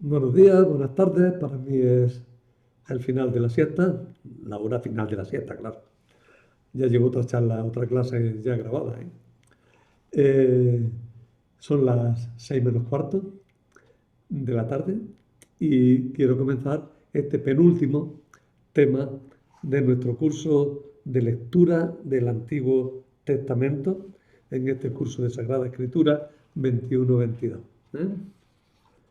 Buenos días, buenas tardes. Para mí es el final de la siesta, la hora final de la siesta, claro. Ya llevo otra charla, otra clase ya grabada, ¿eh? Eh, Son las 6 menos cuarto de la tarde y quiero comenzar este penúltimo tema de nuestro curso de lectura del Antiguo Testamento en este curso de Sagrada Escritura 21-22. ¿Eh?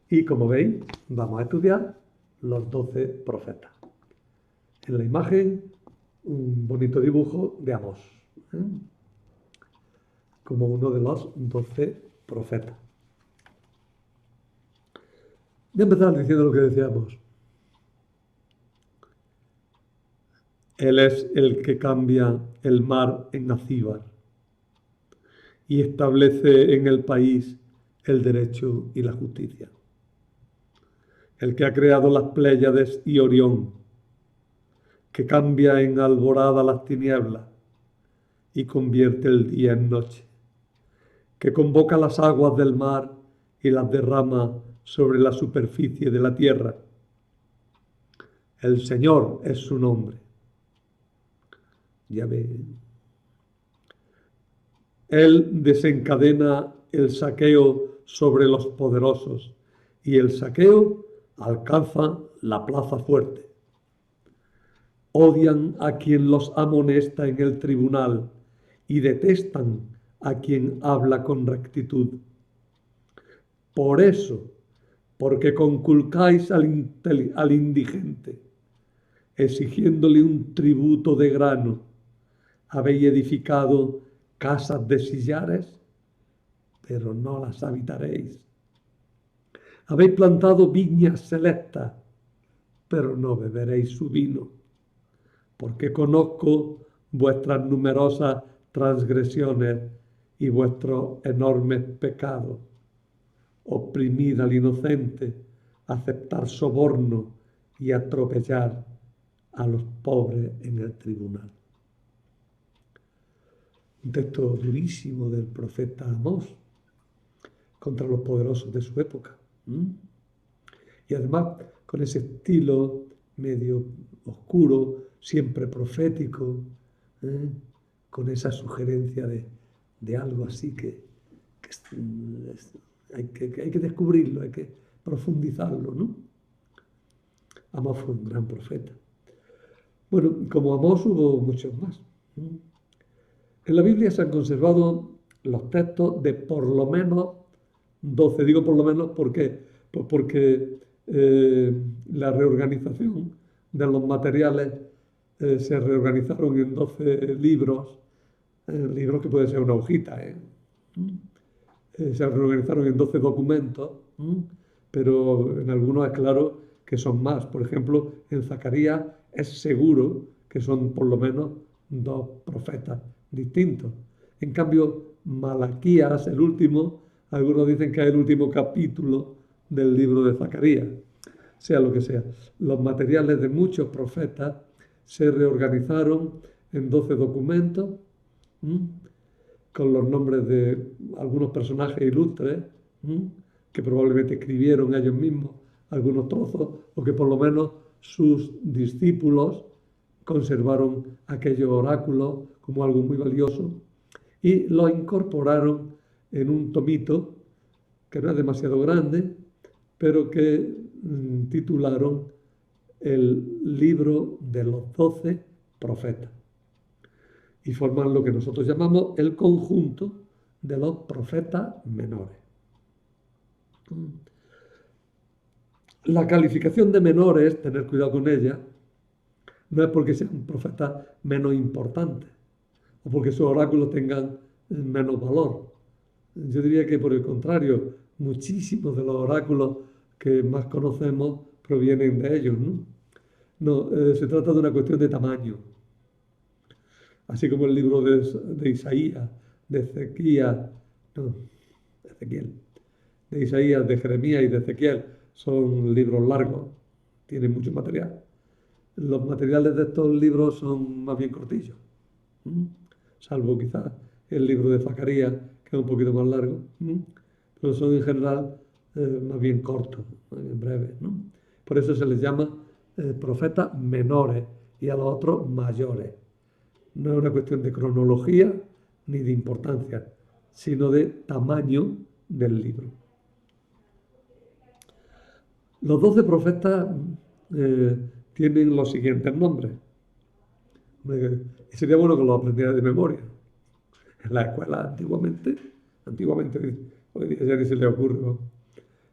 Y como veis, vamos a estudiar los 12 profetas. En la imagen, un bonito dibujo de Amós, ¿eh? Como uno de los 12 profetas. Voy a empezar diciendo lo que decíamos. Él es el que cambia el mar en acíbar y establece en el país el derecho y la justicia. El que ha creado las Pléyades y Orión, que cambia en alborada las tinieblas y convierte el día en noche, que convoca las aguas del mar y las derrama sobre la superficie de la tierra. El Señor es su nombre. Ya ven. Él desencadena el saqueo sobre los poderosos y el saqueo alcanza la plaza fuerte. Odian a quien los amonesta en el tribunal y detestan a quien habla con rectitud. Por eso, porque conculcáis al indigente, exigiéndole un tributo de grano, habéis edificado casas de sillares, pero no las habitaréis. Habéis plantado viñas selectas, pero no beberéis su vino, porque conozco vuestras numerosas transgresiones y vuestros enormes pecados. Oprimir al inocente, aceptar soborno y atropellar a los pobres en el tribunal. Un texto durísimo del profeta Amós contra los poderosos de su época. Y además con ese estilo medio oscuro, siempre profético, con esa sugerencia de algo así que hay que descubrirlo, hay que profundizarlo, ¿no? Amós fue un gran profeta. Bueno, como Amós hubo muchos más. En la Biblia se han conservado los textos de por lo menos 12. Digo por lo menos porque la reorganización de los materiales se reorganizaron en 12 libros, libros que puede ser una hojita, se reorganizaron en 12 documentos, pero en algunos es claro que son más. Por ejemplo, en Zacarías es seguro que son por lo menos 2 profetas distintos. En cambio, Malaquías, el último, algunos dicen que es el último capítulo del libro de Zacarías. Sea lo que sea. Los materiales de muchos profetas se reorganizaron en 12 documentos, con los nombres de algunos personajes ilustres, que probablemente escribieron ellos mismos algunos trozos, o que por lo menos sus discípulos conservaron aquellos oráculos como algo muy valioso y lo incorporaron en un tomito que no es demasiado grande, pero que titularon el libro de los 12 profetas. Y forman lo que nosotros llamamos el conjunto de los profetas menores. La calificación de menores, tener cuidado con ella, no es porque sean profetas menos importantes o porque sus oráculos tengan menos valor. Yo diría que por el contrario, muchísimos de los oráculos que más conocemos provienen de ellos, ¿no? No, se trata de una cuestión de tamaño. Así como el libro de Isaías, de Ezequiel, de Isaías, de Jeremías y de Ezequiel son libros largos, tienen mucho material. Los materiales de estos libros son más bien cortillos, salvo quizás el libro de Zacarías, que es un poquito más largo, pero son en general más bien cortos, más bien breves, ¿no? Por eso se les llama profetas menores y a los otros mayores. No es una cuestión de cronología ni de importancia, sino de tamaño del libro. Los 12 profetas tienen los siguientes nombres. Y sería bueno que los aprendiera de memoria. En la escuela antiguamente, hoy día ya ni se le ocurre, ¿no?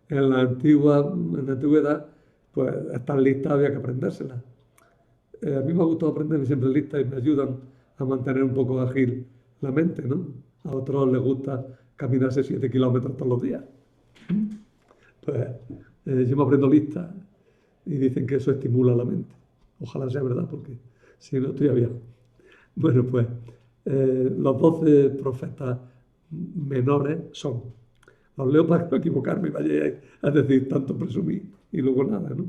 En la antigüedad, pues estas listas había que aprendérselas. A mí me ha gustado aprenderme siempre listas y me ayudan a mantener un poco ágil la mente, ¿no? A otros les gusta caminarse 7 kilómetros todos los días. Pues yo me aprendo listas y dicen que eso estimula la mente. Ojalá sea verdad, porque si no estoy viejo. Bueno, pues los 12 profetas menores son, los leo para no equivocarme y vaya a decir tanto presumí y luego nada, ¿no?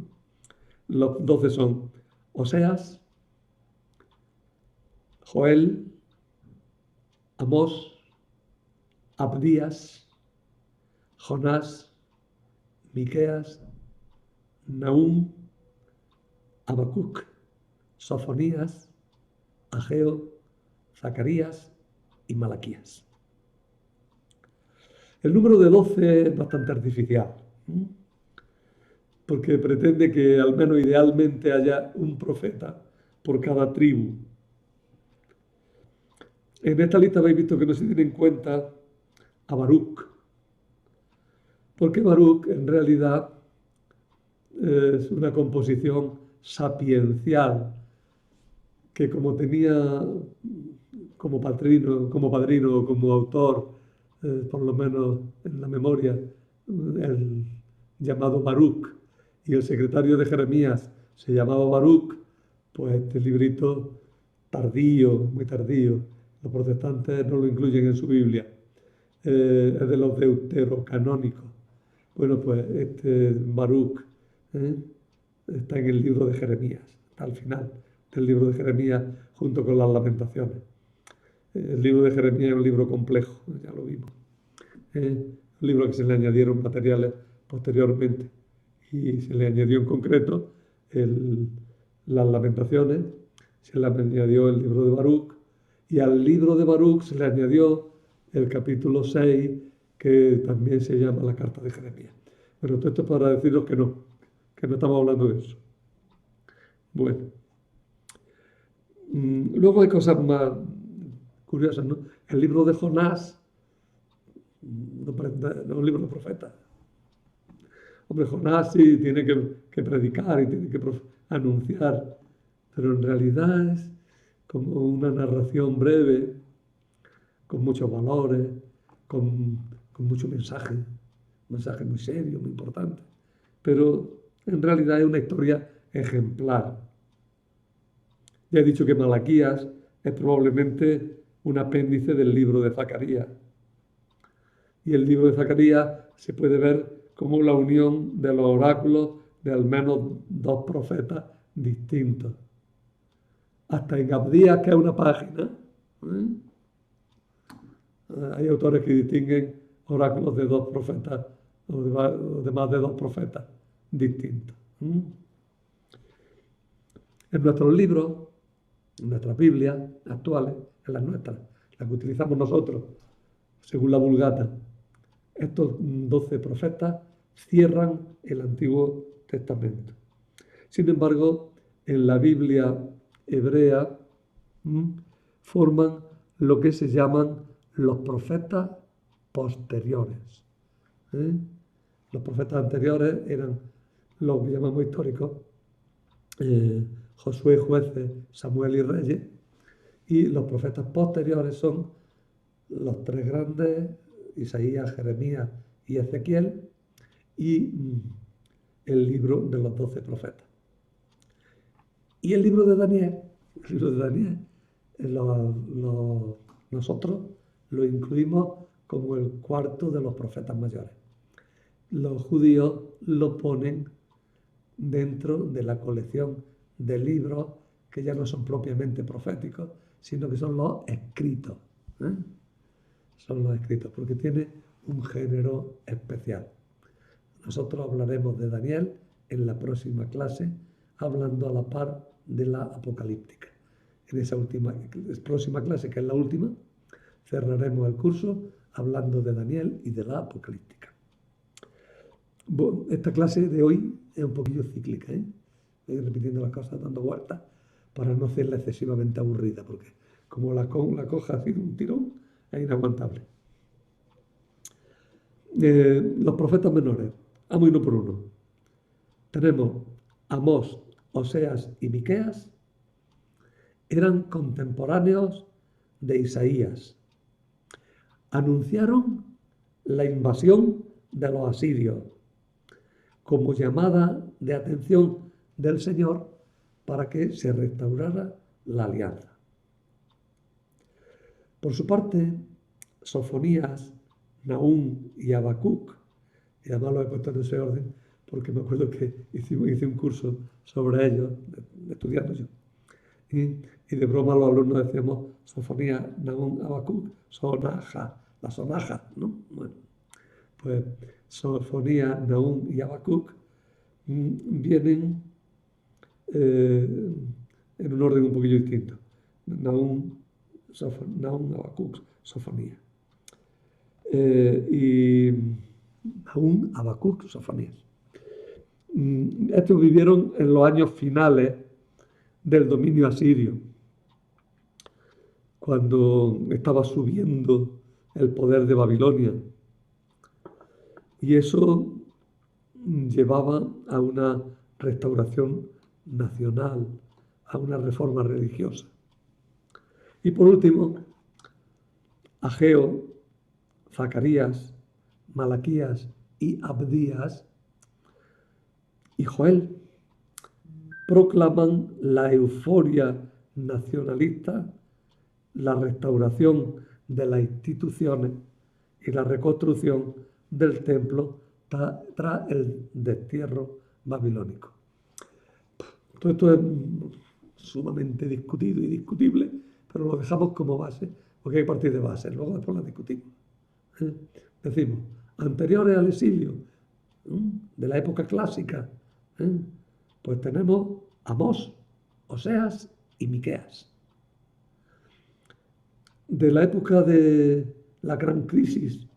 Los 12 son Oseas, Joel, Amós, Abdías, Jonás, Miqueas, Nahum, Habacuc, Sofonías, Ageo, Zacarías y Malaquías. El número de 12 es bastante artificial, porque pretende que al menos idealmente haya un profeta por cada tribu. En esta lista habéis visto que no se tiene en cuenta a Baruc, porque Baruc en realidad es una composición sapiencial que como tenía como padrino o como autor, por lo menos en la memoria, el llamado Baruc, y el secretario de Jeremías se llamaba Baruc, pues este librito tardío, muy tardío, los protestantes no lo incluyen en su Biblia, es de los deuterocanónicos. Bueno, pues este Baruc está en el libro de Jeremías, está al final del libro de Jeremías junto con las Lamentaciones. El libro de Jeremías es un libro complejo, ya lo vimos. Un libro que se le añadieron materiales posteriormente y se le añadió en concreto las Lamentaciones, se le añadió el libro de Baruc y al libro de Baruc se le añadió el capítulo 6 que también se llama la Carta de Jeremías. Pero todo esto es para deciros que no estamos hablando de eso. Bueno, luego hay cosas más curiosas, ¿no? El libro de Jonás no es un libro de profeta. Hombre, Jonás sí tiene que predicar y tiene que anunciar, pero en realidad es como una narración breve, con muchos valores, con mucho mensaje, un mensaje muy serio, muy importante. Pero en realidad es una historia ejemplar. Ya he dicho que Malaquías es probablemente un apéndice del libro de Zacarías. Y el libro de Zacarías se puede ver como la unión de los oráculos de al menos 2 profetas distintos. Hasta en Abdías, que es una página, hay autores que distinguen oráculos de 2 profetas o de más de 2 profetas distintos. En nuestros libros, en nuestras Biblias actuales, en las nuestras, las que utilizamos nosotros, según la Vulgata, estos 12 profetas cierran el Antiguo Testamento. Sin embargo, en la Biblia hebrea forman lo que se llaman los profetas posteriores. Los profetas anteriores eran los que llamamos históricos, Josué, Jueces, Samuel y Reyes, y los profetas posteriores son los 3 grandes, Isaías, Jeremías y Ezequiel, y el libro de los 12 profetas. Y el libro de Daniel, nosotros lo incluimos como el 4.º de los profetas mayores. Los judíos lo ponen dentro de la colección de libros que ya no son propiamente proféticos, sino que son los escritos. Son los escritos, porque tiene un género especial. Nosotros hablaremos de Daniel en la próxima clase, hablando a la par de la apocalíptica. En esa próxima clase, que es la última, cerraremos el curso hablando de Daniel y de la apocalíptica. Bueno, esta clase de hoy es un poquillo cíclica, ¿eh? Voy repitiendo las cosas, dando vueltas, para no hacerla excesivamente aburrida, porque como la coja así de un tirón, es inaguantable. Los profetas menores, vamos uno por uno. Tenemos Amós, Oseas y Miqueas, eran contemporáneos de Isaías. Anunciaron la invasión de los asirios como llamada de atención del Señor para que se restaurara la alianza. Por su parte, Sofonías, Nahum y Habacuc, y además lo he puesto en ese orden porque me acuerdo que hice un curso sobre ellos, estudiando yo. Y de broma los alumnos decíamos Sofonías, Nahum, Habacuc, sonaja, la sonaja, ¿no? Bueno, pues Sofonías, Nahum y Habacuc vienen en un orden un poquillo distinto. Nahum, Habacuc, Sofonías. Y Nahum, Habacuc, Sofonías. Estos vivieron en los años finales del dominio asirio, cuando estaba subiendo el poder de Babilonia. Y eso llevaba a una restauración nacional, a una reforma religiosa. Y por último, Ageo, Zacarías, Malaquías y Abdías y Joel proclaman la euforia nacionalista, la restauración de las instituciones y la reconstrucción del templo tras el destierro babilónico. Todo esto es sumamente discutido y discutible, pero lo dejamos como base, porque hay que partir de base, luego después la discutimos. Decimos, anteriores al exilio, de la época clásica, pues tenemos Amós, Oseas y Miqueas. De la época de la gran crisis,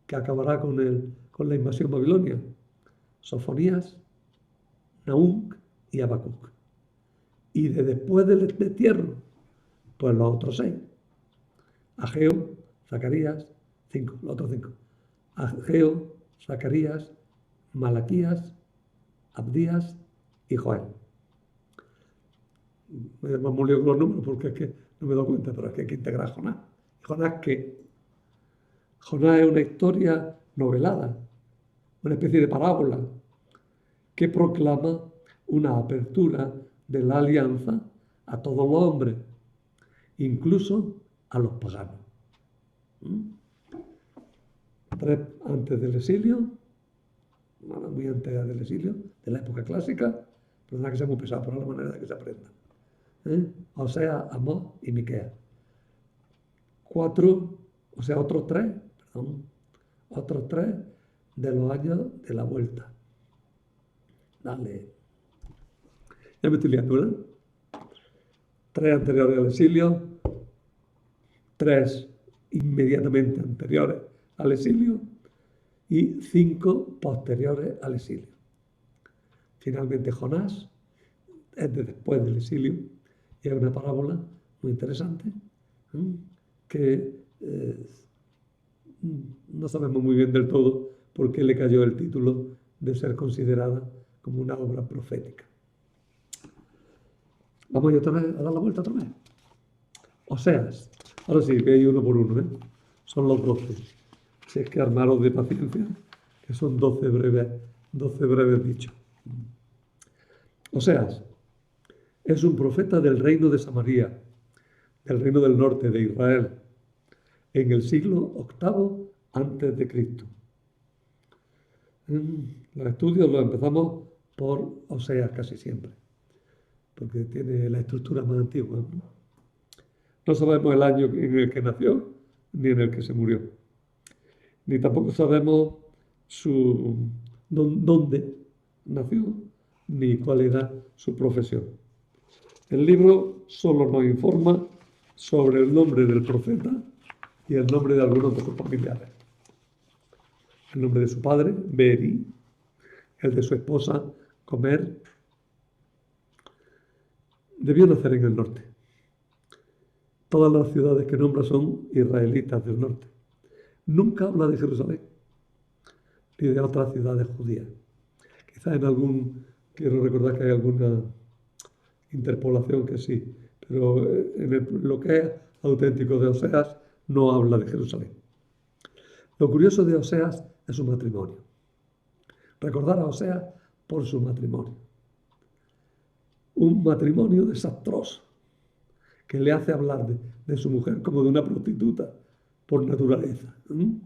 que acabará con la invasión babilonia, Sofonías, Nahum y Habacuc. Y de después del destierro, pues los otros 6. Ageo, Zacarías, 5, los otros 5. Ageo, Zacarías, Malaquías, Abdías y Joel. Me hemos liado con los números porque es que no me doy cuenta, pero es que hay que integrar Jonás. ¿Jonás qué? Jonás es una historia novelada, una especie de parábola que proclama una apertura de la alianza a todos los hombres, incluso a los paganos. 3 antes del exilio, nada muy antes del exilio, de la época clásica, pero nada que sea muy pesado, por la manera de que se aprenda. Oseas, Amós y Miqueas. 4, o sea, otros 3 de los años de la vuelta. Dale. Ya me estoy liando, ¿verdad? 3 anteriores al exilio, 3 inmediatamente anteriores al exilio y 5 posteriores al exilio. Finalmente, Jonás es de después del exilio y es una parábola muy interesante que no sabemos muy bien del todo por qué le cayó el título de ser considerada como una obra profética. Vamos a dar la vuelta otra vez. Oseas. Ahora sí, veis uno por uno, ¿eh? Son los 12. Si es que armaros de paciencia, que son 12 breves dichos. Oseas es un profeta del reino de Samaria, del reino del norte de Israel, en el siglo VIII antes de Cristo. Los estudios los empezamos por Oseas casi siempre, porque tiene la estructura más antigua. No sabemos el año en el que nació, ni en el que se murió. Ni tampoco sabemos dónde nació ni cuál era su profesión. El libro solo nos informa sobre el nombre del profeta y el nombre de algunos de sus familiares. El nombre de su padre, Beeri, el de su esposa, Gomer. Debió nacer en el norte. Todas las ciudades que nombra son israelitas del norte. Nunca habla de Jerusalén ni de otras ciudades judías. Quizá quiero recordar que hay alguna interpolación que sí, pero lo que es auténtico de Oseas no habla de Jerusalén. Lo curioso de Oseas es su matrimonio. Recordar a Oseas por su matrimonio. Un matrimonio desastroso que le hace hablar de su mujer como de una prostituta por naturaleza. Un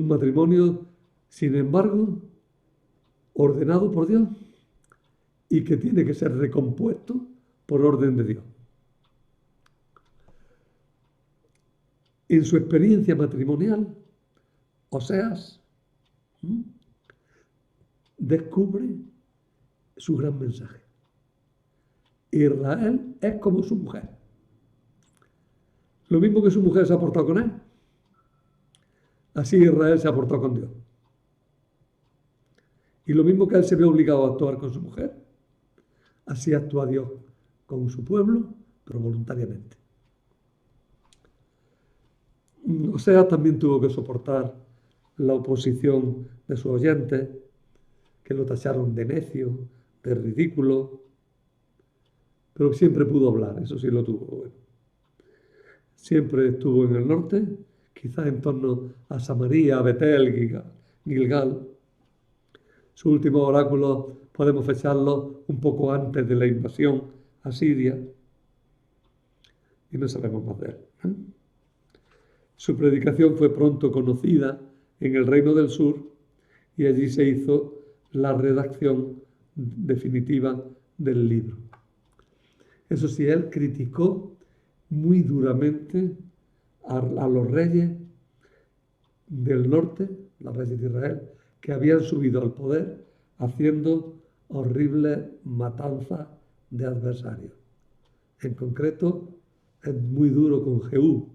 matrimonio, sin embargo, ordenado por Dios y que tiene que ser recompuesto por orden de Dios. En su experiencia matrimonial, Oseas descubre su gran mensaje. Israel es como su mujer. Lo mismo que su mujer se ha portado con él, así Israel se ha portado con Dios. Y lo mismo que él se ve obligado a actuar con su mujer, así actúa Dios con su pueblo, pero voluntariamente. Oseas también tuvo que soportar la oposición de sus oyentes, que lo tacharon de necio, de ridículo, pero siempre pudo hablar, eso sí lo tuvo. Bueno, siempre estuvo en el norte, quizás en torno a Samaria, a Betel, Gilgal. Su último oráculo podemos fecharlo un poco antes de la invasión a Siria y no sabemos más de él. Su predicación fue pronto conocida en el Reino del Sur y allí se hizo la redacción definitiva del libro. Eso sí, él criticó muy duramente a los reyes del norte, los reyes de Israel, que habían subido al poder haciendo horribles matanzas de adversarios. En concreto, es muy duro con Jehú,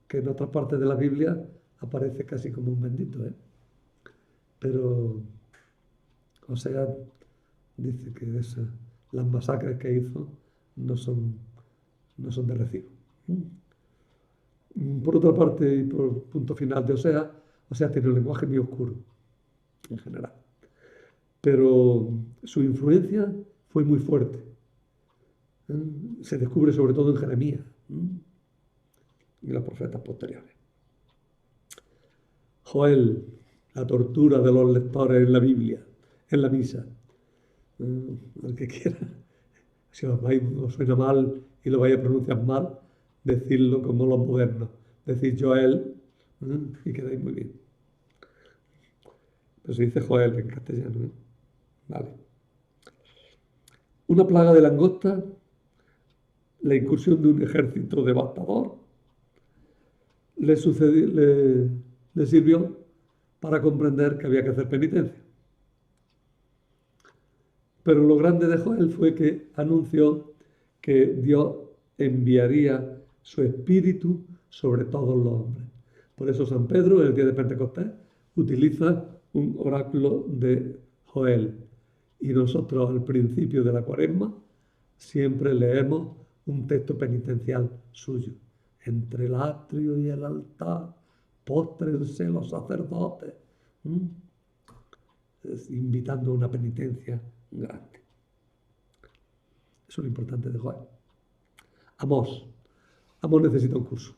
que en otras partes de la Biblia aparece casi como un bendito, Pero Oseas dice que las masacres que hizo no son de recibo. Por otra parte, y por punto final de Oseas tiene un lenguaje muy oscuro, en general. Pero su influencia fue muy fuerte. Se descubre sobre todo en Jeremías y los profetas posteriores. Joel, la tortura de los lectores en la Biblia, en la misa. El que quiera, si os suena mal y lo vais a pronunciar mal, decidlo como los modernos. Decid Joel y quedáis muy bien. Pero se dice Joel en castellano. Vale. Una plaga de langosta, la incursión de un ejército devastador, le sirvió para comprender que había que hacer penitencia. Pero lo grande de Joel fue que anunció que Dios enviaría su espíritu sobre todos los hombres. Por eso San Pedro, el día de Pentecostés, utiliza un oráculo de Joel. Y nosotros al principio de la Cuaresma siempre leemos un texto penitencial suyo. Entre el atrio y el altar, póstrense los sacerdotes, invitando a una penitencia grande. Eso es lo importante de Joel. Amós necesita un curso.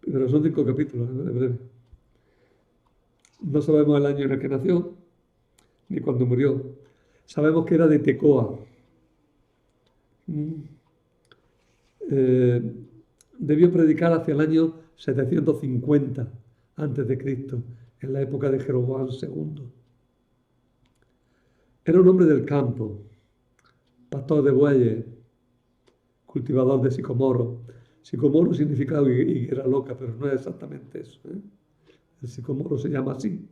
Pero son 5 capítulos, de breve. No sabemos el año en el que nació, ni cuándo murió. Sabemos que era de Tecoa. Debió predicar hacia el año 750 a.C., en la época de Jeroboam II. Era un hombre del campo, pastor de bueyes, cultivador de sicomoro. Sicomoro significa higuera loca, pero no es exactamente eso. El sicomoro se llama así,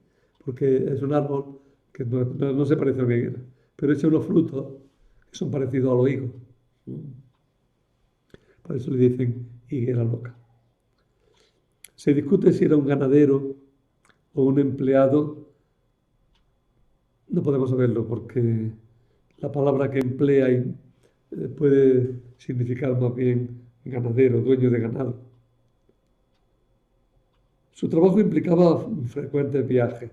porque es un árbol que no se parece a una higuera, pero echa unos frutos que son parecidos a los higos. Por eso le dicen higuera loca. Se discute si era un ganadero o un empleado. No podemos saberlo porque la palabra que emplea puede significar más bien ganadero, dueño de ganado. Su trabajo implicaba frecuentes viajes.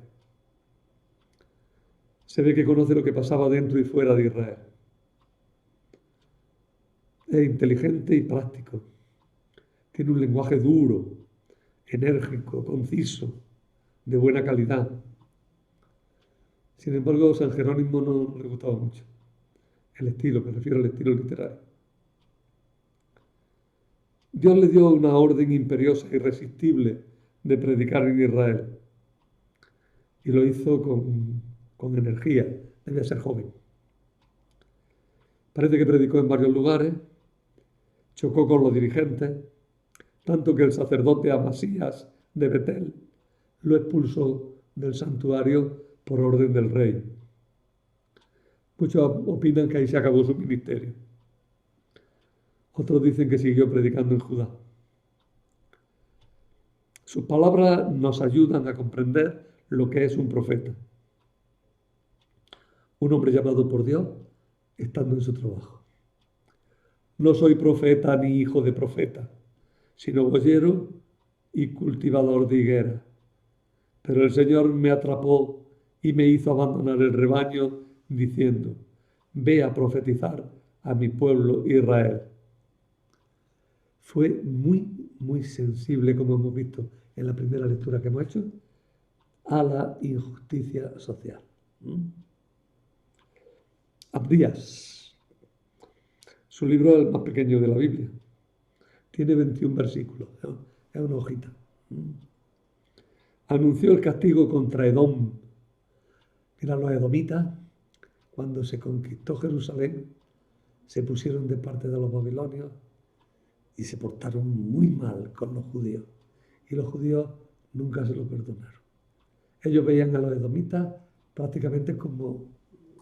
Se ve que conoce lo que pasaba dentro y fuera de Israel. Es inteligente y práctico. Tiene un lenguaje duro, enérgico, conciso, de buena calidad. Sin embargo, a San Jerónimo no le gustaba mucho el estilo, me refiero al estilo literario. Dios le dio una orden imperiosa, irresistible, de predicar en Israel. Y lo hizo con energía, debía ser joven. Parece que predicó en varios lugares, chocó con los dirigentes, tanto que el sacerdote Amasías de Betel lo expulsó del santuario por orden del rey. Muchos opinan que ahí se acabó su ministerio. Otros dicen que siguió predicando en Judá. Sus palabras nos ayudan a comprender lo que es un profeta. Un hombre llamado por Dios estando en su trabajo. No soy profeta ni hijo de profeta, sino boyero y cultivador de higuera. Pero el Señor me atrapó y me hizo abandonar el rebaño, diciendo, ve a profetizar a mi pueblo Israel. Fue muy sensible, como hemos visto en la primera lectura que hemos hecho, a la injusticia social. Abdías, su libro es el más pequeño de la Biblia. Tiene 21 versículos, es una hojita. Anunció el castigo contra Edom. Mira, los edomitas, cuando se conquistó Jerusalén, se pusieron de parte de los babilonios y se portaron muy mal con los judíos. Y los judíos nunca se lo perdonaron. Ellos veían a los edomitas prácticamente como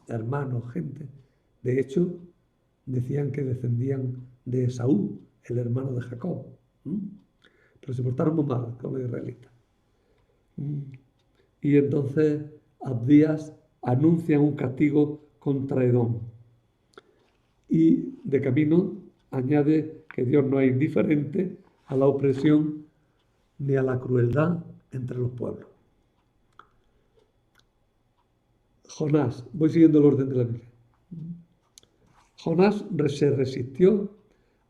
hermanos, gente. De hecho, decían que descendían de Esaú, el hermano de Jacob. Pero se portaron muy mal con los israelitas. Y entonces Abdías anuncia un castigo contra Edom. Y de camino añade que Dios no es indiferente a la opresión ni a la crueldad entre los pueblos. Jonás, voy siguiendo el orden de la Biblia. Jonás se resistió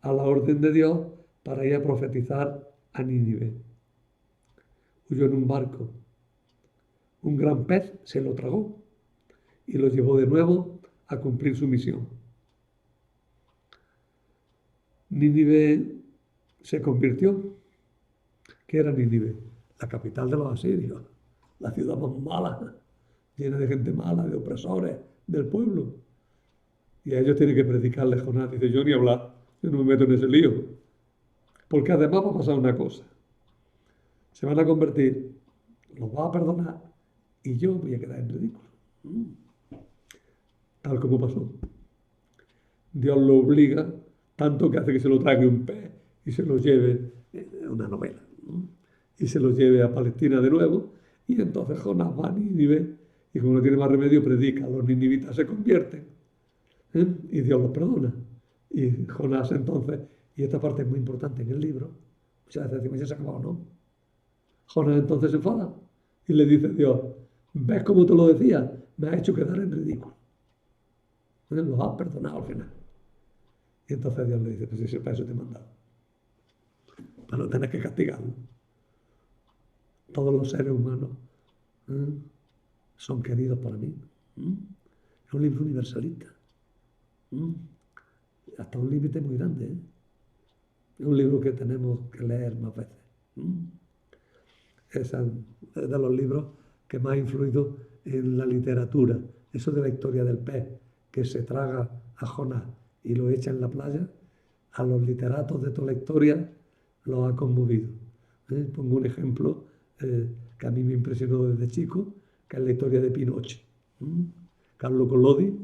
a la orden de Dios para ir a profetizar a Nínive. Huyó en un barco. Un gran pez se lo tragó y lo llevó de nuevo a cumplir su misión. Nínive se convirtió. ¿Qué era Nínive? La capital de los asirios, la ciudad más mala, llena de gente mala, de opresores del pueblo. Y a ellos tiene que predicarle Jonás. Dice, yo ni hablar, yo no me meto en ese lío. Porque además va a pasar una cosa. Se van a convertir, los va a perdonar y yo voy a quedar en ridículo. Tal como pasó. Dios lo obliga, tanto que hace que se lo trague un pez y se lo lleve, una novela, y se lo lleve a Palestina de nuevo. Y entonces Jonás va a Nínive y como no tiene más remedio, predica. Los ninivitas se convierten y Dios los perdona. Y Jonás entonces, y esta parte es muy importante en el libro, muchas veces decimos, ya se ha acabado, ¿no? Jonás entonces se enfada y le dice a Dios, ¿ves cómo te lo decía? Me has hecho quedar en ridículo. Los has perdonado al final. Y entonces Dios le dice, pues si para eso te he mandado. Para no tener que castigarlo. Todos los seres humanos son queridos para mí. Es un libro universalista. Hasta un límite muy grande. Es un libro que tenemos que leer más veces. Es de los libros que más ha influido en la literatura. Eso de la historia del pez que se traga a Jonás y lo echa en la playa, a los literatos de toda la historia los ha conmovido. Pongo un ejemplo que que a mí me impresionó desde chico, que es la historia de Pinocho. Carlo Collodi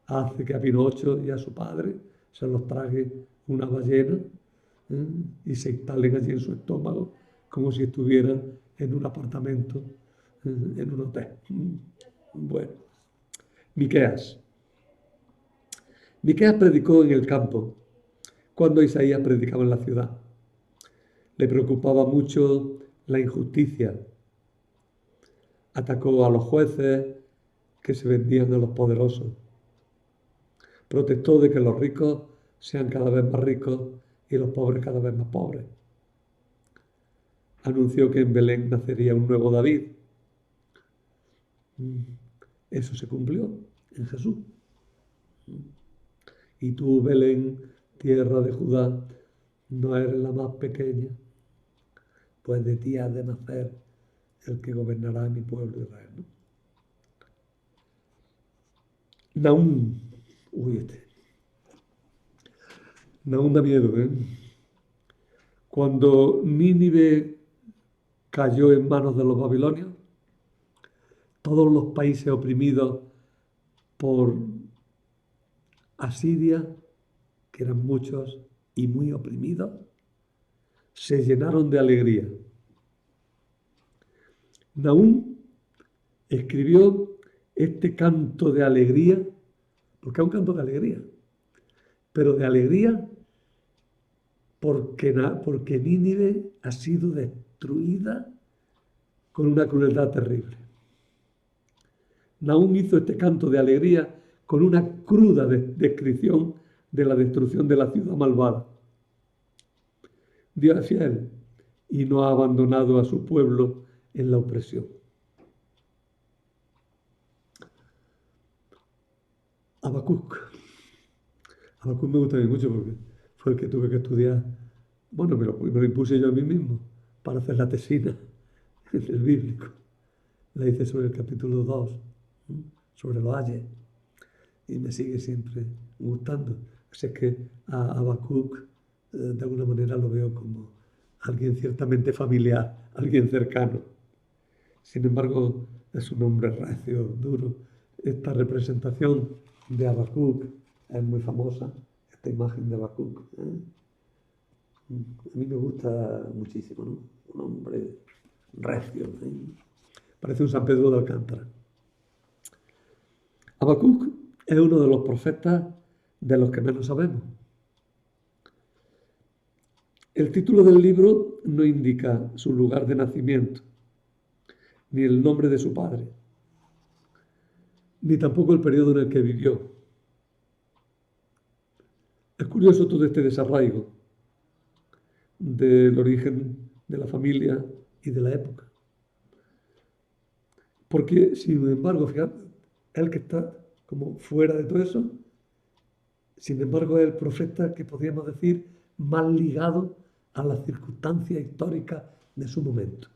hace que a Pinocho y a su padre se los trague una ballena y se instalen allí en su estómago como si estuvieran en un apartamento, en un hotel. Bueno, Miqueas. Miqueas predicó en el campo cuando Isaías predicaba en la ciudad. Le preocupaba mucho la injusticia. Atacó a los jueces que se vendían a los poderosos. Protestó de que los ricos sean cada vez más ricos y los pobres cada vez más pobres. Anunció que en Belén nacería un nuevo David. Eso se cumplió en Jesús. Y tú, Belén, tierra de Judá, no eres la más pequeña, pues de ti ha de nacer el que gobernará mi pueblo Israel. ¿No? Nahum, Nahum da miedo, ¿eh? Cuando Nínive cayó en manos de los babilonios, todos los países oprimidos por Asiria, que eran muchos y muy oprimidos, se llenaron de alegría. Nahum escribió este canto de alegría, porque es un canto de alegría, pero de alegría porque Nínive ha sido destruida con una crueldad terrible. Nahum hizo este canto de alegría con una cruda descripción de la destrucción de la ciudad malvada. Dios es fiel y no ha abandonado a su pueblo en la opresión. Habacuc. Habacuc me gusta mucho porque fue el que tuve que estudiar. Bueno, me lo impuse yo a mí mismo para hacer la tesina en el bíblico. La hice sobre el capítulo 2, sobre los ayes, y me sigue siempre gustando. Así que a Habacuc, de alguna manera, lo veo como alguien ciertamente familiar, alguien cercano. Sin embargo, es un hombre recio, duro. Esta representación de Habacuc es muy famosa, esta imagen de Habacuc. A mí me gusta muchísimo, ¿no? Un hombre recio. Parece un San Pedro de Alcántara. Habacuc es uno de los profetas de los que menos sabemos. El título del libro no indica su lugar de nacimiento, ni el nombre de su padre, ni tampoco el periodo en el que vivió. Es curioso todo este desarraigo del origen de la familia y de la época. Porque, sin embargo, fíjate, el que está como fuera de todo eso, sin embargo, es el profeta que podríamos decir más ligado a las circunstancias históricas de su momento.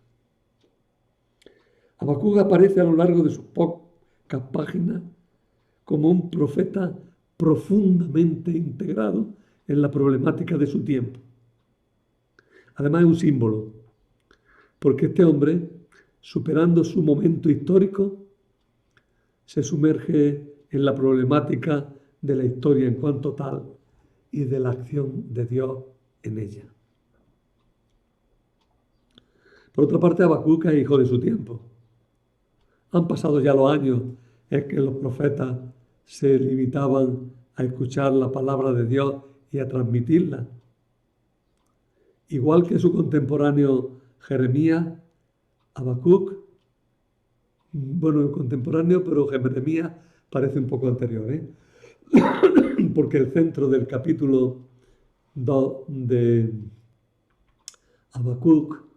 Habacuc aparece a lo largo de sus pocas páginas como un profeta profundamente integrado en la problemática de su tiempo. Además es un símbolo, porque este hombre, superando su momento histórico, se sumerge en la problemática de la historia en cuanto tal y de la acción de Dios en ella. Por otra parte, Habacuc es hijo de su tiempo. Han pasado ya los años en que los profetas se limitaban a escuchar la palabra de Dios y a transmitirla. Igual que su contemporáneo Jeremías, Habacuc, bueno, contemporáneo, pero Jeremías parece un poco anterior, porque el centro del capítulo 2 de Habacuc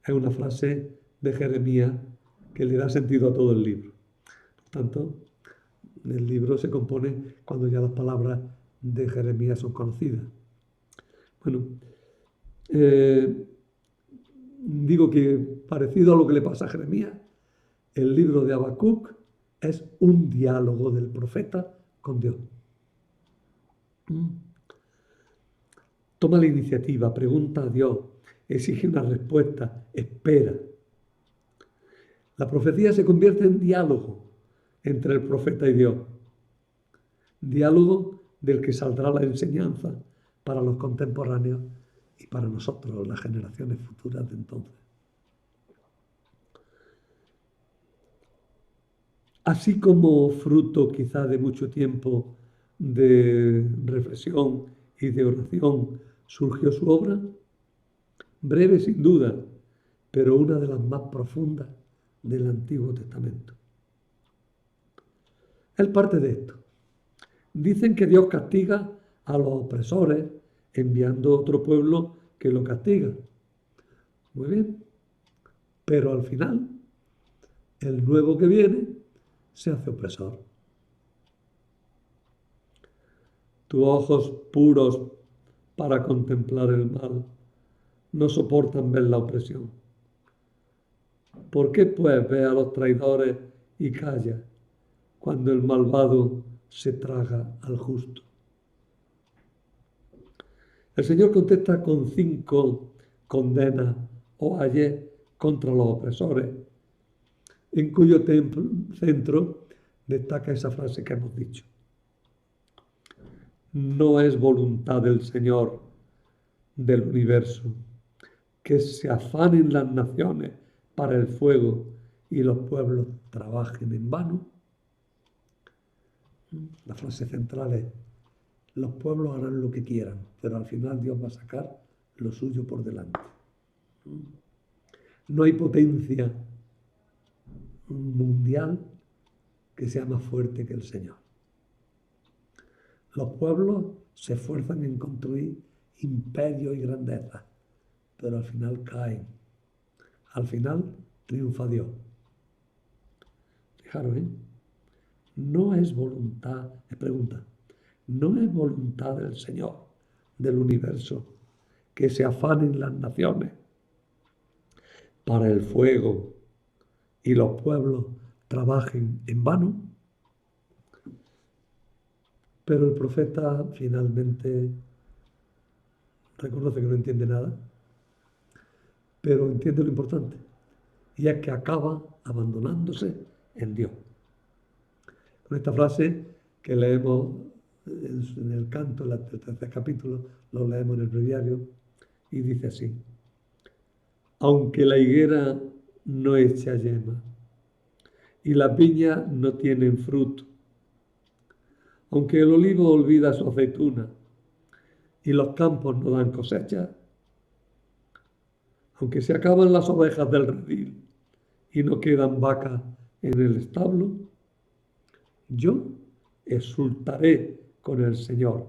es una frase de Jeremías que le da sentido a todo el libro. Por tanto, el libro se compone cuando ya las palabras de Jeremías son conocidas. Bueno, digo que parecido a lo que le pasa a Jeremías, el libro de Habacuc es un diálogo del profeta con Dios. Toma la iniciativa, pregunta a Dios, exige una respuesta, espera. La profecía se convierte en diálogo entre el profeta y Dios. Diálogo del que saldrá la enseñanza para los contemporáneos y para nosotros, las generaciones futuras de entonces. Así como fruto quizá de mucho tiempo de reflexión y de oración surgió su obra, breve sin duda, pero una de las más profundas del Antiguo Testamento. Él parte de esto. Dicen que Dios castiga a los opresores enviando otro pueblo que lo castiga. Muy bien, pero al final el nuevo que viene se hace opresor. Tus ojos puros para contemplar el mal no soportan ver la opresión. ¿Por qué pues ve a los traidores y calla cuando el malvado se traga al justo? El Señor contesta con 5 condenas o ayes contra los opresores, en cuyo centro destaca esa frase que hemos dicho. No es voluntad del Señor del universo que se afanen las naciones para el fuego y los pueblos trabajen en vano. La frase central es: los pueblos harán lo que quieran, pero al final Dios va a sacar lo suyo por delante. No hay potencia mundial que sea más fuerte que el Señor. Los pueblos se esfuerzan en construir imperios y grandezas, pero al final caen. Al final triunfa Dios. Fijaros, no es voluntad, pregunta, no es voluntad del Señor del universo que se afanen las naciones para el fuego y los pueblos trabajen en vano. Pero el profeta finalmente reconoce que no entiende nada, pero entiende lo importante, y es que acaba abandonándose en Dios. Con esta frase que leemos en el canto, en el tercer capítulo, lo leemos en el breviario, y dice así: aunque la higuera no echa yema y las viñas no tienen fruto, aunque el olivo olvida su aceituna y los campos no dan cosecha, aunque se acaban las ovejas del redil y no quedan vacas en el establo, yo exultaré con el Señor,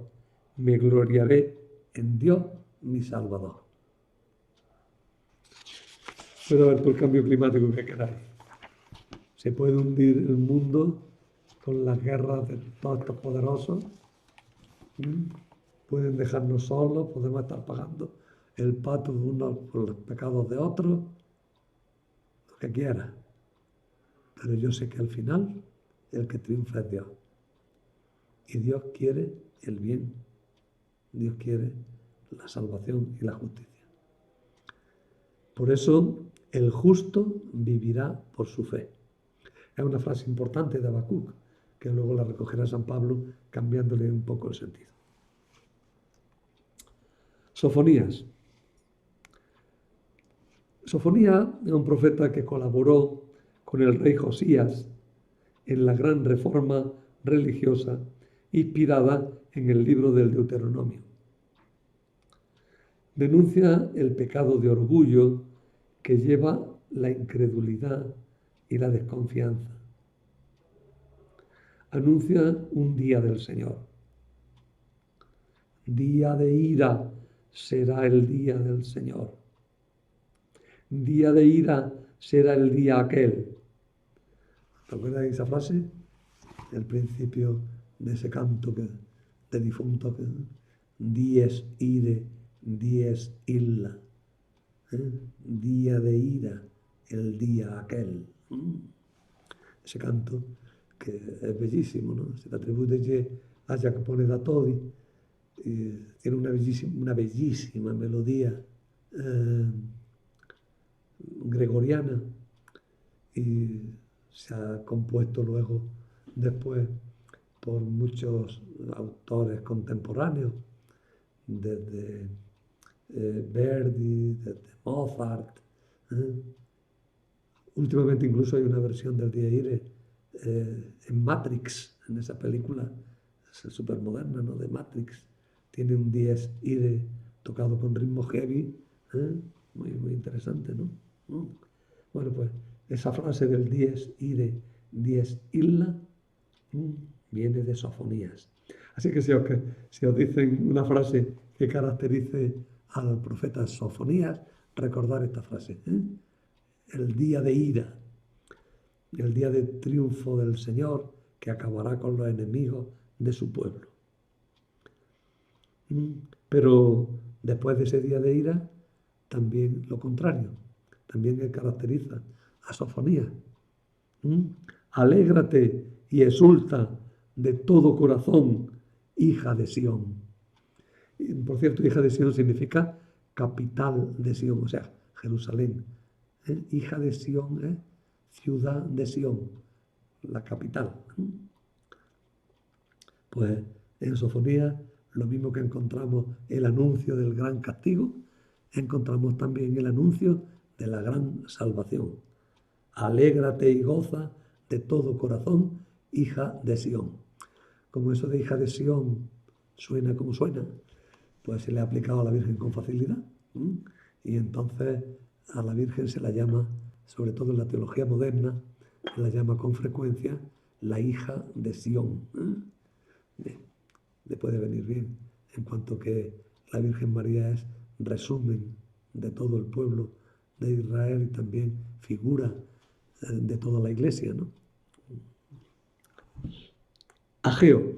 me gloriaré en Dios mi Salvador. Puede haber todo el cambio climático que queráis. Se puede hundir el mundo con las guerras de todos estos poderosos. Pueden dejarnos solos, podemos estar pagando el pato de unos por los pecados de otros, lo que quiera. Pero yo sé que al final el que triunfa es Dios. Y Dios quiere el bien. Dios quiere la salvación y la justicia. Por eso el justo vivirá por su fe. Es una frase importante de Habacuc, que luego la recogerá San Pablo cambiándole un poco el sentido. Sofonías. Sofonías es un profeta que colaboró con el rey Josías en la gran reforma religiosa inspirada en el libro del Deuteronomio. Denuncia el pecado de orgullo que lleva la incredulidad y la desconfianza. Anuncia un día del Señor. Día de ira será el día del Señor. Día de ira será el día aquel. ¿Te acuerdas de esa frase? El principio de ese canto de difunto, dies ire, dies illa. Día de ira, el día aquel. Ese canto que es bellísimo, ¿no? Se le atribuye a Jacopone da Todi, tiene una bellísima melodía gregoriana, y se ha compuesto luego, después, por muchos autores contemporáneos, desde Verdi, desde Mozart. ¿eh? Últimamente incluso hay una versión del Dies Irae en Matrix, en esa película súper moderna, ¿no? De Matrix. Tiene un Dies Irae tocado con ritmo heavy, ¿eh? Muy, muy interesante, ¿no? Bueno, pues esa frase del Dies Irae, Dies Illa, viene de Sofonías. Así que si os dicen una frase que caracterice al profeta Sofonías, recordar esta frase. El día de ira, el día de triunfo del Señor que acabará con los enemigos de su pueblo. Pero después de ese día de ira, también lo contrario, también que caracteriza a Sofonías. Alégrate y exulta de todo corazón, hija de Sión. Por cierto, hija de Sión significa capital de Sión, o sea, Jerusalén. Hija de Sión, ciudad de Sión, la capital. Pues en Sofonías, lo mismo que encontramos el anuncio del gran castigo, encontramos también el anuncio de la gran salvación. Alégrate y goza de todo corazón, hija de Sión. Como eso de hija de Sión suena como suena, pues se le ha aplicado a la Virgen con facilidad. Y entonces a la Virgen se la llama, sobre todo en la teología moderna, se la llama con frecuencia la hija de Sión. Le puede venir bien, en cuanto que la Virgen María es resumen de todo el pueblo de Israel y también figura de toda la Iglesia, ¿no? Ageo.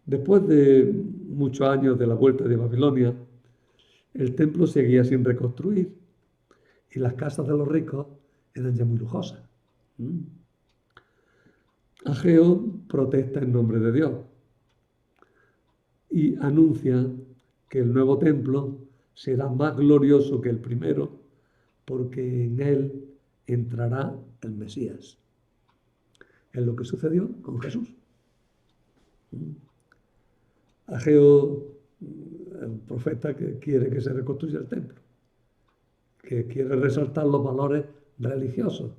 Después de muchos años de la vuelta de Babilonia, el templo seguía sin reconstruir y las casas de los ricos eran ya muy lujosas. Ageo protesta en nombre de Dios y anuncia que el nuevo templo será más glorioso que el primero porque en él entrará el Mesías. Es lo que sucedió con Jesús. Ageo, el profeta que quiere que se reconstruya el templo, que quiere resaltar los valores religiosos,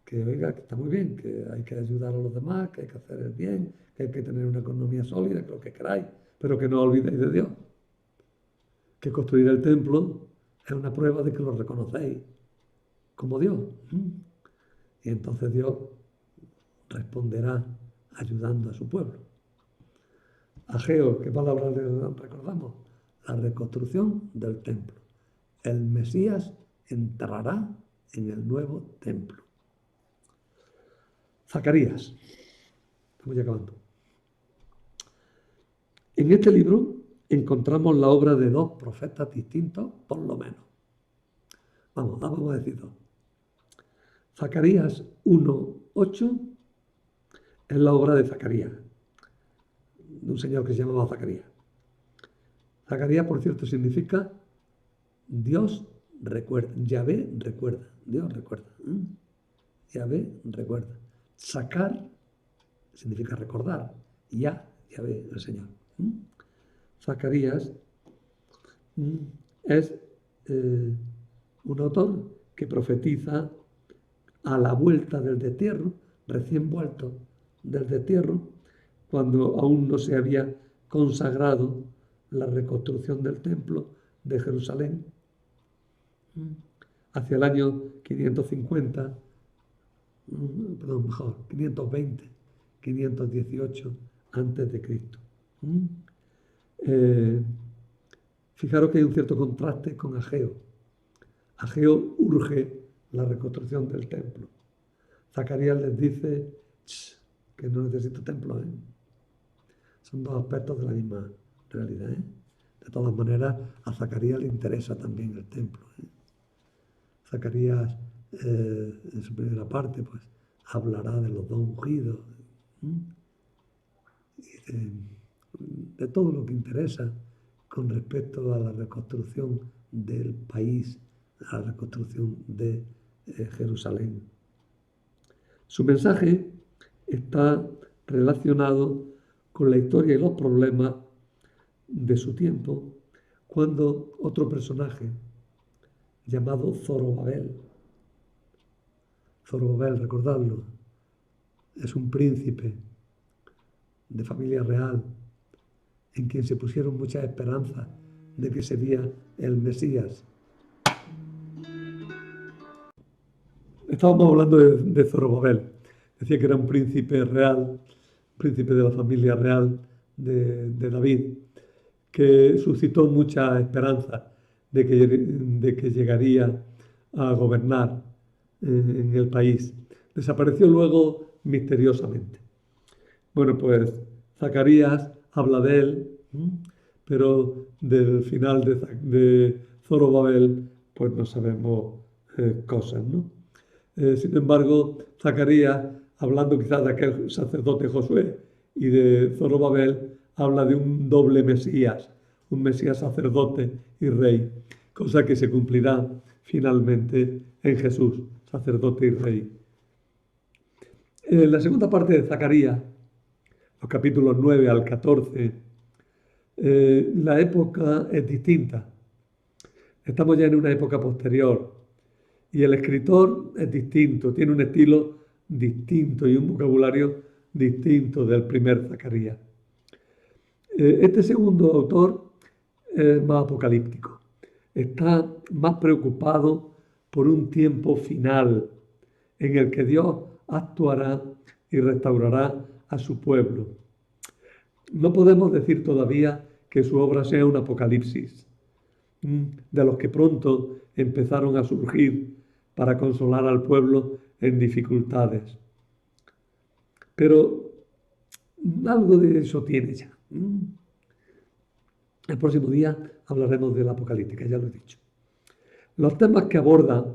que oiga, que está muy bien, que hay que ayudar a los demás, que hay que hacer el bien, que hay que tener una economía sólida, que lo que queráis, pero que no olvidéis de Dios. Que construir el templo es una prueba de que lo reconocéis como Dios. Y entonces Dios responderá ayudando a su pueblo. Ageo, ¿qué palabra le recordamos? La reconstrucción del templo. El Mesías entrará en el nuevo templo. Zacarías. Estamos ya acabando. En este libro encontramos la obra de dos profetas distintos, por lo menos. Vamos a decir dos. Zacarías 1:8 es la obra de Zacarías, de un señor que se llamaba Zacarías. Zacarías, por cierto, significa Dios recuerda, Yahvé recuerda, Dios recuerda. Yahvé recuerda. Sacar significa recordar, Yahvé, el Señor. Zacarías es un autor que profetiza a la vuelta del destierro, recién vuelto del destierro, cuando aún no se había consagrado la reconstrucción del templo de Jerusalén, hacia el año 550, perdón, mejor, 520, 518 antes de Cristo. Fijaros que hay un cierto contraste con Ageo. Ageo urge la reconstrucción del templo. Zacarías les dice que no necesita templo. Son dos aspectos de la misma realidad. De todas maneras, a Zacarías le interesa también el templo. Zacarías, en su primera parte, pues hablará de los dos ungidos y de todo lo que interesa con respecto a la reconstrucción del país, a la reconstrucción de Jerusalén. Su mensaje está relacionado con la historia y los problemas de su tiempo, cuando otro personaje llamado Zorobabel, recordadlo, es un príncipe de familia real en quien se pusieron muchas esperanzas de que sería el Mesías. Estábamos hablando de Zorobabel. Decía que era un príncipe real, príncipe de la familia real de David, que suscitó mucha esperanza de que llegaría a gobernar en el país. Desapareció luego misteriosamente. Bueno, pues Zacarías habla de él, pero del final de Zorobabel pues no sabemos cosas, ¿no? Sin embargo, Zacarías, hablando quizás de aquel sacerdote Josué y de Zorobabel, habla de un doble Mesías, un Mesías sacerdote y rey, cosa que se cumplirá finalmente en Jesús, sacerdote y rey. En la segunda parte de Zacarías, los capítulos 9 al 14, la época es distinta. Estamos ya en una época posterior y el escritor es distinto, tiene un estilo distinto y un vocabulario distinto del primer Zacarías. Este segundo autor es más apocalíptico. Está más preocupado por un tiempo final en el que Dios actuará y restaurará a su pueblo. No podemos decir todavía que su obra sea un apocalipsis, de los que pronto empezaron a surgir para consolar al pueblo en dificultades. Pero algo de eso tiene ya. El próximo día hablaremos de la apocalíptica, ya lo he dicho. Los temas que aborda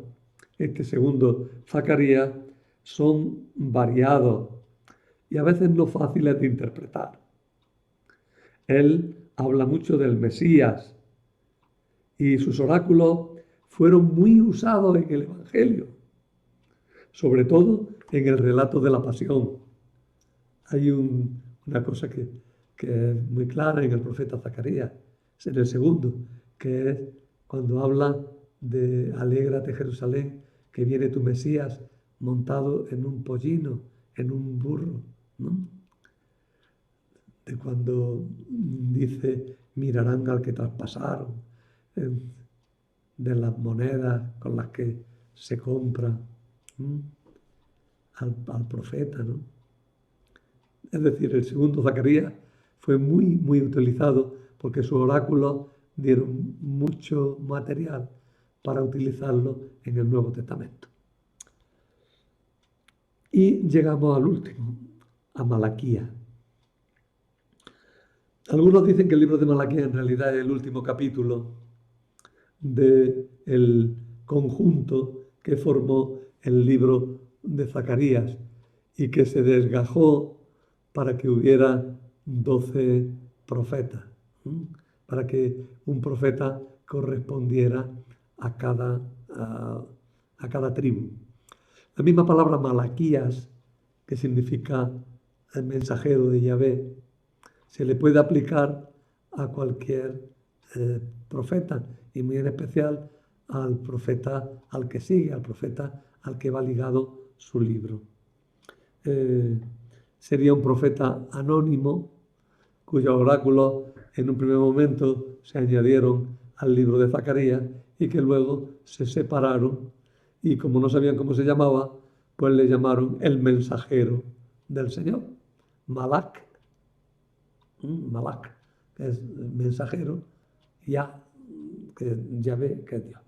este segundo Zacarías son variados y a veces no fáciles de interpretar. Él habla mucho del Mesías y sus oráculos fueron muy usados en el Evangelio, sobre todo en el relato de la pasión. Hay una cosa que es muy clara en el profeta Zacarías, es en el segundo, que es cuando habla de alégrate Jerusalén, que viene tu Mesías montado en un pollino, en un burro, ¿no? De cuando dice mirarán al que traspasaron, de las monedas con las que se compra al profeta, ¿no? Es decir, el segundo Zacarías fue muy, muy utilizado porque sus oráculos dieron mucho material para utilizarlo en el Nuevo Testamento. Y llegamos al último, a Malaquías. Algunos dicen que el libro de Malaquías en realidad es el último capítulo del conjunto que formó el libro de Zacarías y que se desgajó para que hubiera 12 profetas, para que un profeta correspondiera a cada tribu. La misma palabra Malaquías, que significa el mensajero de Yahvé, se le puede aplicar a cualquier profeta y muy en especial al profeta al que sigue, al profeta al que va ligado su libro. Sería un profeta anónimo cuyos oráculos en un primer momento se añadieron al libro de Zacarías y que luego se separaron y como no sabían cómo se llamaba, pues le llamaron el mensajero del Señor, Malak, que es mensajero, que Yahvé, que es Dios.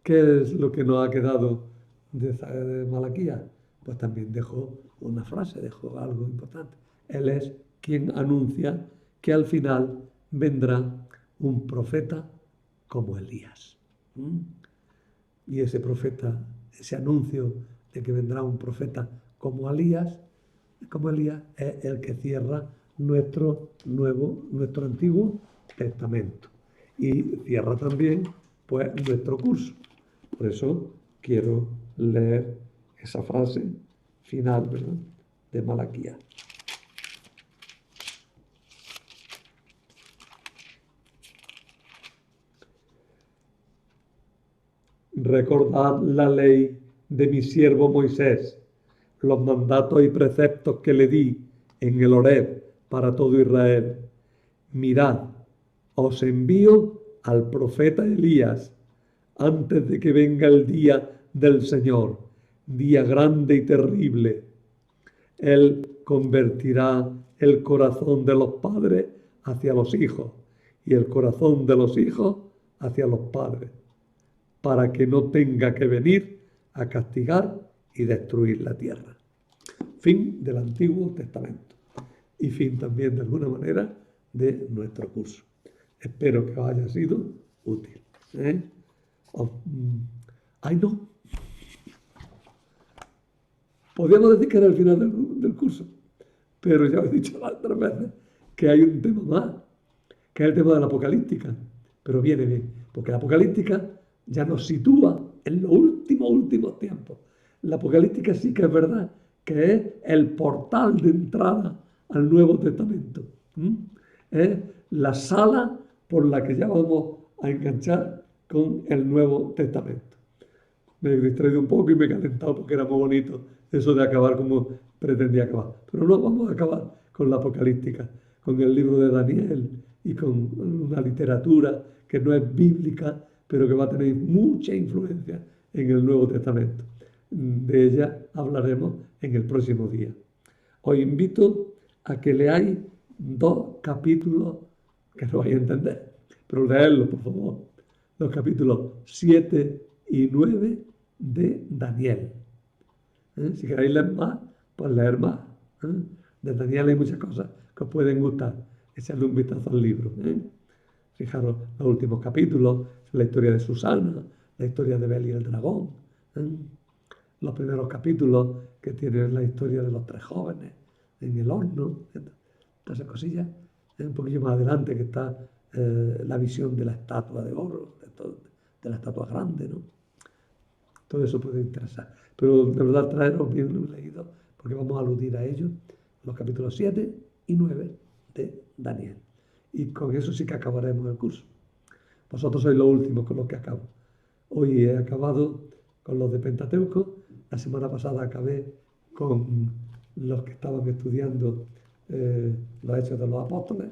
¿Qué es lo que nos ha quedado de Malaquías? Pues también dejó una frase, dejó algo importante. Él es quien anuncia que al final vendrá un profeta como Elías. Y ese profeta, ese anuncio de que vendrá un profeta como Elías, es el que cierra nuestro Antiguo Testamento. Y cierra también pues nuestro curso. Por eso quiero leer esa frase final, ¿verdad?, de Malaquías. Recordad la ley de mi siervo Moisés, los mandatos y preceptos que le di en el Horeb para todo Israel. Mirad, os envío al profeta Elías antes de que venga el día del Señor, día grande y terrible. Él convertirá el corazón de los padres hacia los hijos y el corazón de los hijos hacia los padres, para que no tenga que venir a castigar y destruir la tierra. Fin del Antiguo Testamento y fin también, de alguna manera, de nuestro curso. Espero que os haya sido útil. ¡Ay, no! Podríamos decir que era el final del curso, pero ya os he dicho las otras veces que hay un tema más, que es el tema de la apocalíptica. Pero viene bien, porque la apocalíptica ya nos sitúa en los últimos tiempos. La apocalíptica sí que es verdad que es el portal de entrada al Nuevo Testamento. Es la sala por la que ya vamos a enganchar con el Nuevo Testamento. Me he distraído un poco y me he calentado porque era muy bonito eso de acabar como pretendía acabar. Pero no, vamos a acabar con la apocalíptica, con el libro de Daniel y con una literatura que no es bíblica, pero que va a tener mucha influencia en el Nuevo Testamento. De ella hablaremos en el próximo día. Os invito a que leáis 2 capítulos que no vais a entender, pero leedlos, por favor. Los capítulos 7 y 9 de Daniel. Si queréis leer más, pues leer más. De Daniel hay muchas cosas que os pueden gustar. Echadle un vistazo al libro. Fijaros los últimos capítulos, la historia de Susana, la historia de Bel y el dragón. Los primeros capítulos que tienen la historia de los 3 jóvenes en el horno. Todas esas cosillas. Un poquillo más adelante que está la visión de la estatua de oro, de la estatua grande, ¿no? Todo eso puede interesar. Pero de verdad traeros bien leído, porque vamos a aludir a ello, los capítulos 7 y 9 de Daniel. Y con eso sí que acabaremos el curso. Vosotros sois los últimos con los que acabo. Hoy he acabado con los de Pentateuco. La semana pasada acabé con los que estaban estudiando los Hechos de los Apóstoles.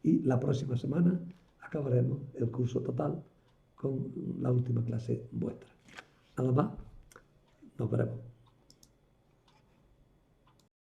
Y la próxima semana acabaremos el curso total con la última clase vuestra. Nada más, nos veremos.